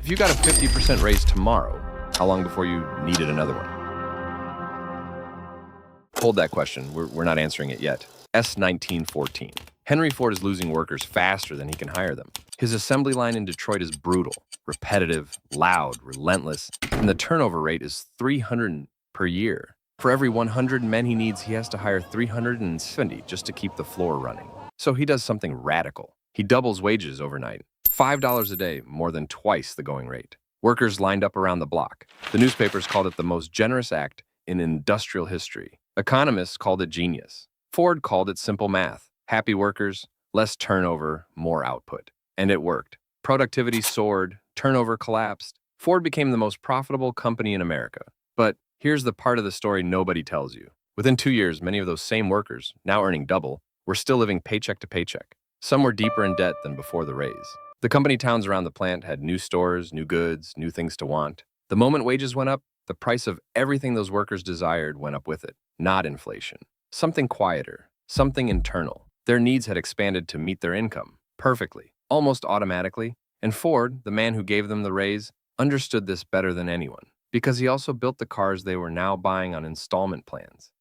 If you got a 50% raise tomorrow, how long before you needed another one? Hold that question. We're not answering it yet. S1914. Henry Ford is losing workers faster than he can hire them. His assembly line in Detroit is brutal, repetitive, loud, relentless, and the turnover rate is 300 per year. For every 100 men he needs, he has to hire 370 just to keep the floor running. So he does something radical. He doubles wages overnight. $5 a day, more than twice the going rate. Workers lined up around the block. The newspapers called it the most generous act in industrial history. Economists called it genius. Ford called it simple math. Happy workers, less turnover, more output. And it worked. Productivity soared, turnover collapsed. Ford became the most profitable company in America. But here's the part of the story nobody tells you. Within 2 years, many of those same workers, now earning double, were still living paycheck to paycheck. Some were deeper in debt than before the raise. The company towns around the plant had new stores, new goods, new things to want. The moment wages went up, the price of everything those workers desired went up with it. Not inflation. Something quieter, something internal. Their needs had expanded to meet their income, perfectly, almost automatically, and Ford, the man who gave them the raise, understood this better than anyone, because he also built the cars they were now buying on installment plans.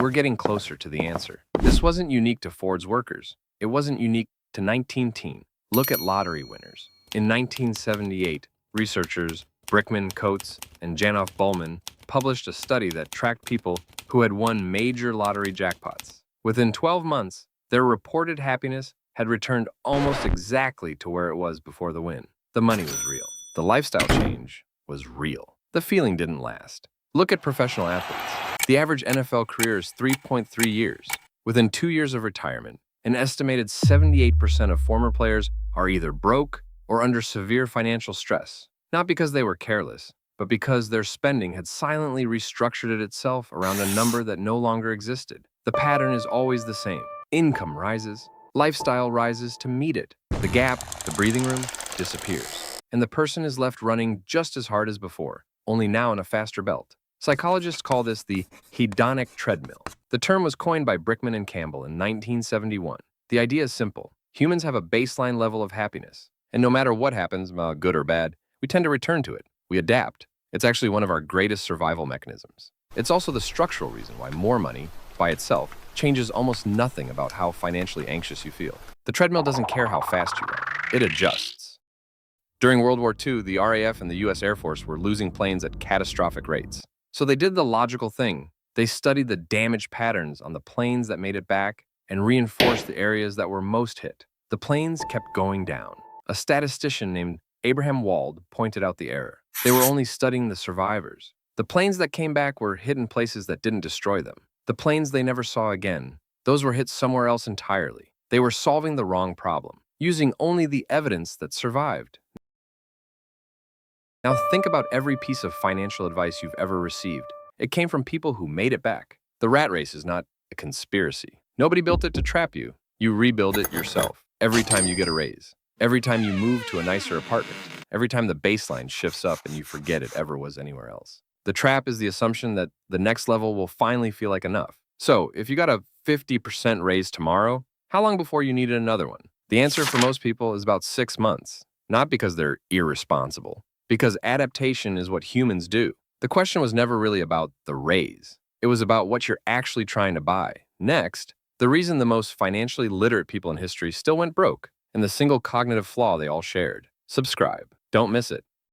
We're getting closer to the answer. This wasn't unique to Ford's workers. It wasn't unique to 1910. Look at lottery winners. In 1978, researchers Brickman, Coates, and Janoff Bullman published a study that tracked people who had won major lottery jackpots. Within 12 months, their reported happiness had returned almost exactly to where it was before the win. The money was real. The lifestyle change was real. The feeling didn't last. Look at professional athletes. The average NFL career is 3.3 years. Within 2 years of retirement, an estimated 78% of former players are either broke or under severe financial stress. Not because they were careless, but because their spending had silently restructured it itself around a number that no longer existed. The pattern is always the same. Income rises, lifestyle rises to meet it. The gap, the breathing room, disappears. And the person is left running just as hard as before, only now in a faster belt. Psychologists call this the Hedonic Treadmill. The term was coined by Brickman and Campbell in 1971. The idea is simple. Humans have a baseline level of happiness, and no matter what happens, good or bad, we tend to return to it. We adapt. It's actually one of our greatest survival mechanisms. It's also the structural reason why more money, by itself, changes almost nothing about how financially anxious you feel. The treadmill doesn't care how fast you run. It adjusts. During World War II, the RAF and the US Air Force were losing planes at catastrophic rates. So they did the logical thing. They studied the damage patterns on the planes that made it back and reinforced the areas that were most hit. The planes kept going down. A statistician named Abraham Wald pointed out the error. They were only studying the survivors. The planes that came back were hit in places that didn't destroy them. The planes they never saw again, those were hit somewhere else entirely. They were solving the wrong problem, using only the evidence that survived. Now think about every piece of financial advice you've ever received. It came from people who made it back. The rat race is not a conspiracy. Nobody built it to trap you. You rebuild it yourself every time you get a raise. Every time you move to a nicer apartment, every time the baseline shifts up and you forget it ever was anywhere else. The trap is the assumption that the next level will finally feel like enough. So, if you got a 50% raise tomorrow, how long before you needed another one? The answer for most people is about 6 months. Not because they're irresponsible, because adaptation is what humans do. The question was never really about the raise. It was about what you're actually trying to buy. Next, the reason the most financially literate people in history still went broke, and the single cognitive flaw they all shared. Subscribe. Don't miss it.